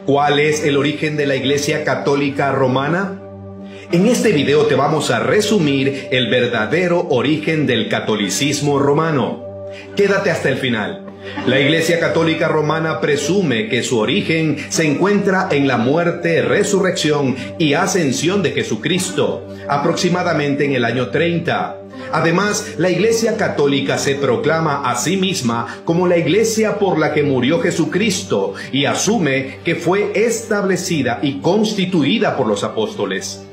¿Cuál es el origen de la Iglesia Católica Romana? En este video te vamos a resumir el verdadero origen del catolicismo romano. Quédate hasta el final. La Iglesia Católica Romana presume que su origen se encuentra en la muerte, resurrección y ascensión de Jesucristo, aproximadamente en el año 30. Además, la Iglesia Católica se proclama a sí misma como la Iglesia por la que murió Jesucristo y asume que fue establecida y constituida por los apóstoles.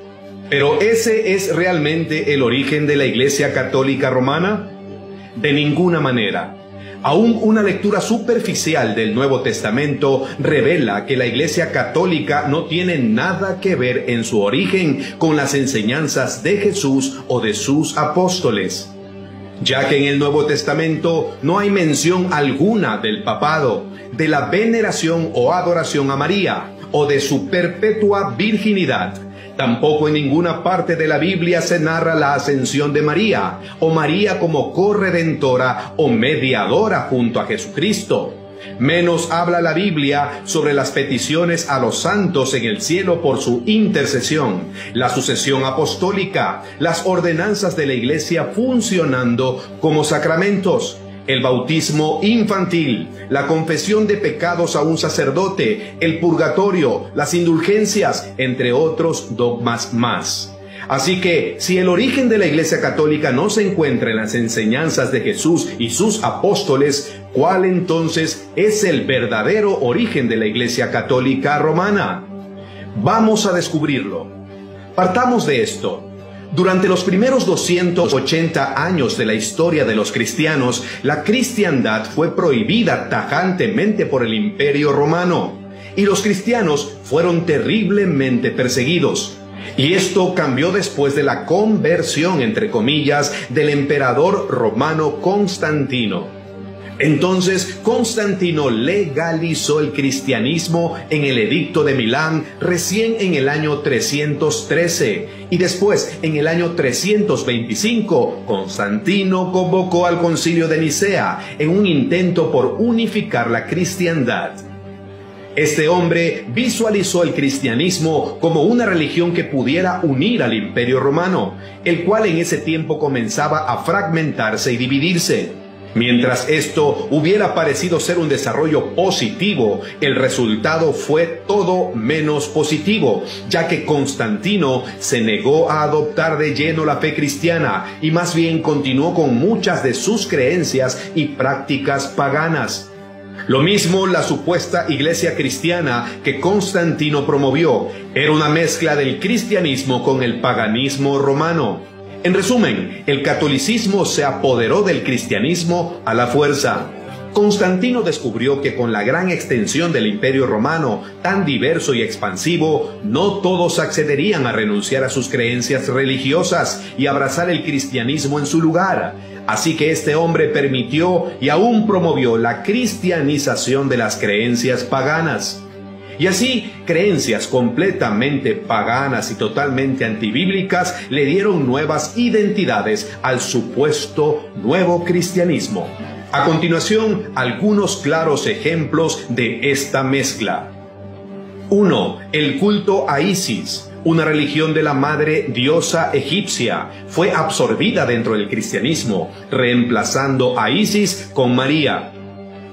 ¿Pero ese es realmente el origen de la Iglesia Católica Romana? De ninguna manera. Aún una lectura superficial del Nuevo Testamento revela que la Iglesia Católica no tiene nada que ver en su origen con las enseñanzas de Jesús o de sus apóstoles, ya que en el Nuevo Testamento no hay mención alguna del papado, de la veneración o adoración a María o de su perpetua virginidad. Tampoco en ninguna parte de la Biblia se narra la ascensión de María, o María como corredentora o mediadora junto a Jesucristo. Menos habla la Biblia sobre las peticiones a los santos en el cielo por su intercesión, la sucesión apostólica, las ordenanzas de la Iglesia funcionando como sacramentos, el bautismo infantil, la confesión de pecados a un sacerdote, el purgatorio, las indulgencias, entre otros dogmas más. Así que, si el origen de la Iglesia Católica no se encuentra en las enseñanzas de Jesús y sus apóstoles, ¿cuál entonces es el verdadero origen de la Iglesia Católica Romana? Vamos a descubrirlo. Partamos de esto. Durante los primeros 280 años de la historia de los cristianos, la cristiandad fue prohibida tajantemente por el Imperio Romano, y los cristianos fueron terriblemente perseguidos. Y esto cambió después de la conversión, entre comillas, del emperador romano Constantino. Entonces, Constantino legalizó el cristianismo en el Edicto de Milán recién en el año 313, y después, en el año 325, Constantino convocó al Concilio de Nicea en un intento por unificar la cristiandad. Este hombre visualizó el cristianismo como una religión que pudiera unir al Imperio Romano, el cual en ese tiempo comenzaba a fragmentarse y dividirse. Mientras esto hubiera parecido ser un desarrollo positivo, el resultado fue todo menos positivo, ya que Constantino se negó a adoptar de lleno la fe cristiana y más bien continuó con muchas de sus creencias y prácticas paganas. Lo mismo la supuesta iglesia cristiana que Constantino promovió, era una mezcla del cristianismo con el paganismo romano. En resumen, el catolicismo se apoderó del cristianismo a la fuerza. Constantino descubrió que con la gran extensión del Imperio Romano, tan diverso y expansivo, no todos accederían a renunciar a sus creencias religiosas y abrazar el cristianismo en su lugar. Así que este hombre permitió y aún promovió la cristianización de las creencias paganas. Y así, creencias completamente paganas y totalmente antibíblicas le dieron nuevas identidades al supuesto nuevo cristianismo. A continuación, algunos claros ejemplos de esta mezcla. 1. El culto a Isis, una religión de la madre diosa egipcia, fue absorbida dentro del cristianismo, reemplazando a Isis con María.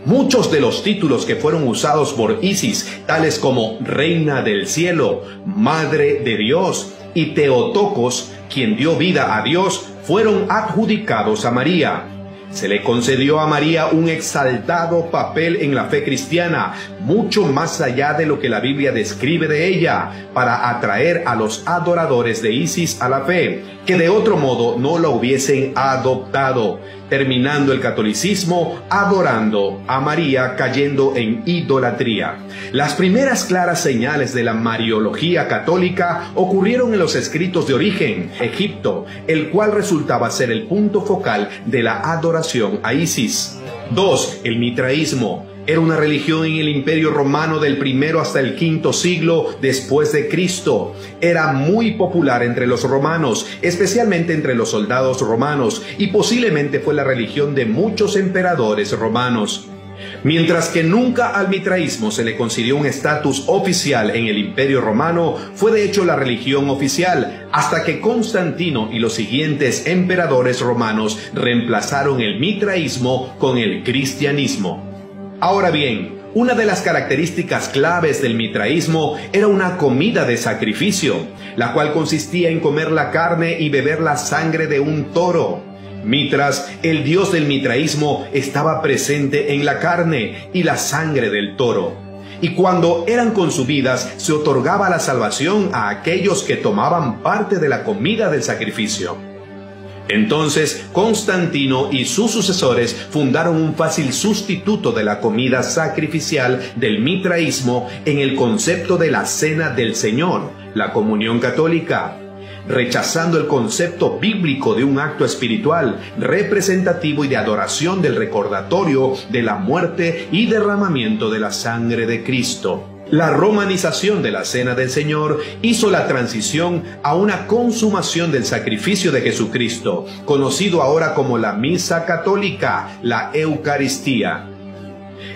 Muchos de los títulos que fueron usados por Isis, tales como Reina del Cielo, Madre de Dios y Teotocos, quien dio vida a Dios, fueron adjudicados a María. Se le concedió a María un exaltado papel en la fe cristiana, mucho más allá de lo que la Biblia describe de ella, para atraer a los adoradores de Isis a la fe, que de otro modo no la hubiesen adoptado, terminando el catolicismo adorando a María, cayendo en idolatría. Las primeras claras señales de la mariología católica ocurrieron en los escritos de Origen, Egipto, el cual resultaba ser el punto focal de la adoración a Isis. 2. El mitraísmo. Era una religión en el Imperio Romano del primero hasta el quinto siglo después de Cristo. Era muy popular entre los romanos, especialmente entre los soldados romanos, y posiblemente fue la religión de muchos emperadores romanos. Mientras que nunca al mitraísmo se le concedió un estatus oficial en el Imperio Romano, fue de hecho la religión oficial, hasta que Constantino y los siguientes emperadores romanos reemplazaron el mitraísmo con el cristianismo. Ahora bien, una de las características claves del mitraísmo era una comida de sacrificio, la cual consistía en comer la carne y beber la sangre de un toro. Mitras, el dios del mitraísmo, estaba presente en la carne y la sangre del toro. Y cuando eran consumidas, se otorgaba la salvación a aquellos que tomaban parte de la comida del sacrificio. Entonces, Constantino y sus sucesores fundaron un fácil sustituto de la comida sacrificial del mitraísmo en el concepto de la Cena del Señor, la comunión católica, rechazando el concepto bíblico de un acto espiritual, representativo y de adoración del recordatorio de la muerte y derramamiento de la sangre de Cristo. La romanización de la Cena del Señor hizo la transición a una consumación del sacrificio de Jesucristo, conocido ahora como la Misa Católica, la Eucaristía.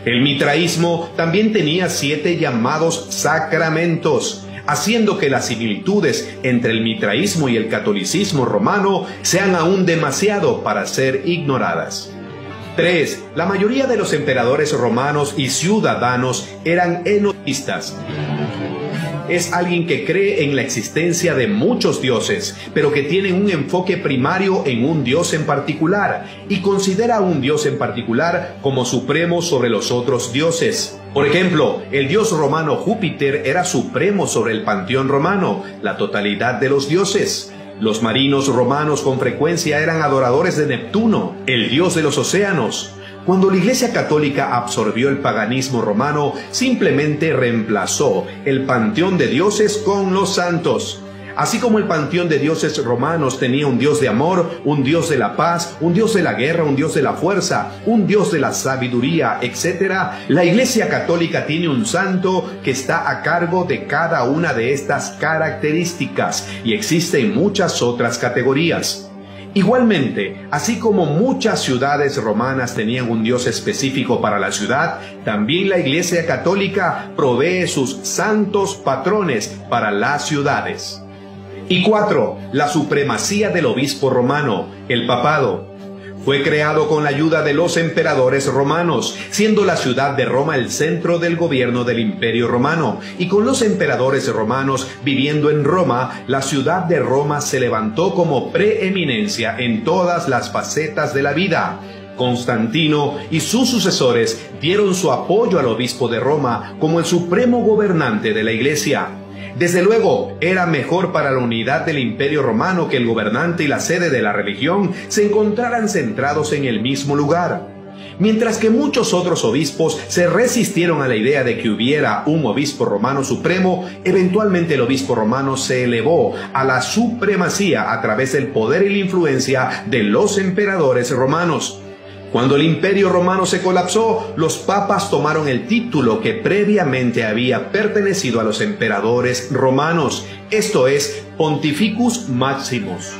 El mitraísmo también tenía 7 llamados sacramentos, haciendo que las similitudes entre el mitraísmo y el catolicismo romano sean aún demasiado para ser ignoradas. 3. La mayoría de los emperadores romanos y ciudadanos eran enoteístas. Es alguien que cree en la existencia de muchos dioses, pero que tiene un enfoque primario en un dios en particular y considera a un dios en particular como supremo sobre los otros dioses. Por ejemplo, el dios romano Júpiter era supremo sobre el panteón romano, la totalidad de los dioses. Los marinos romanos con frecuencia eran adoradores de Neptuno, el dios de los océanos. Cuando la Iglesia Católica absorbió el paganismo romano, simplemente reemplazó el panteón de dioses con los santos. Así como el panteón de dioses romanos tenía un dios de amor, un dios de la paz, un dios de la guerra, un dios de la fuerza, un dios de la sabiduría, etc., la Iglesia Católica tiene un santo que está a cargo de cada una de estas características, y existen muchas otras categorías. Igualmente, así como muchas ciudades romanas tenían un dios específico para la ciudad, también la Iglesia Católica provee sus santos patrones para las ciudades. Y 4. La supremacía del obispo romano, el papado. Fue creado con la ayuda de los emperadores romanos, siendo la ciudad de Roma el centro del gobierno del Imperio Romano, y con los emperadores romanos viviendo en Roma, la ciudad de Roma se levantó como preeminencia en todas las facetas de la vida. Constantino y sus sucesores dieron su apoyo al obispo de Roma como el supremo gobernante de la Iglesia. Desde luego, era mejor para la unidad del Imperio Romano que el gobernante y la sede de la religión se encontraran centrados en el mismo lugar. Mientras que muchos otros obispos se resistieron a la idea de que hubiera un obispo romano supremo, eventualmente el obispo romano se elevó a la supremacía a través del poder y la influencia de los emperadores romanos. Cuando el Imperio Romano se colapsó, los papas tomaron el título que previamente había pertenecido a los emperadores romanos, esto es, Pontificus Maximus.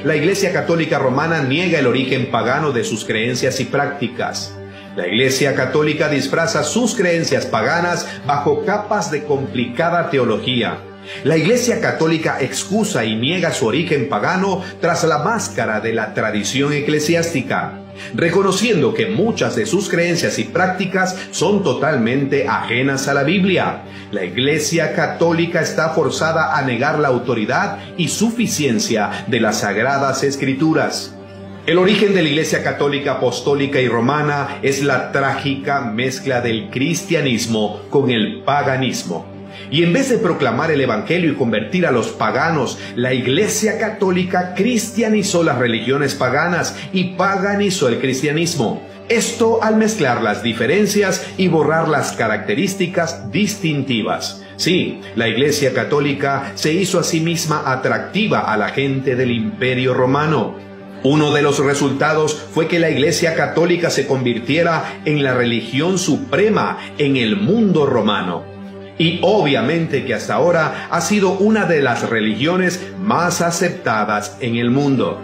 La Iglesia Católica Romana niega el origen pagano de sus creencias y prácticas. La Iglesia Católica disfraza sus creencias paganas bajo capas de complicada teología. La Iglesia Católica excusa y niega su origen pagano tras la máscara de la tradición eclesiástica, reconociendo que muchas de sus creencias y prácticas son totalmente ajenas a la Biblia. La Iglesia Católica está forzada a negar la autoridad y suficiencia de las Sagradas Escrituras. El origen de la Iglesia Católica Apostólica y Romana es la trágica mezcla del cristianismo con el paganismo. Y en vez de proclamar el Evangelio y convertir a los paganos, la Iglesia Católica cristianizó las religiones paganas y paganizó el cristianismo. Esto al mezclar las diferencias y borrar las características distintivas. Sí, la Iglesia Católica se hizo a sí misma atractiva a la gente del Imperio Romano. Uno de los resultados fue que la Iglesia Católica se convirtiera en la religión suprema en el mundo romano. Y obviamente que hasta ahora ha sido una de las religiones más aceptadas en el mundo.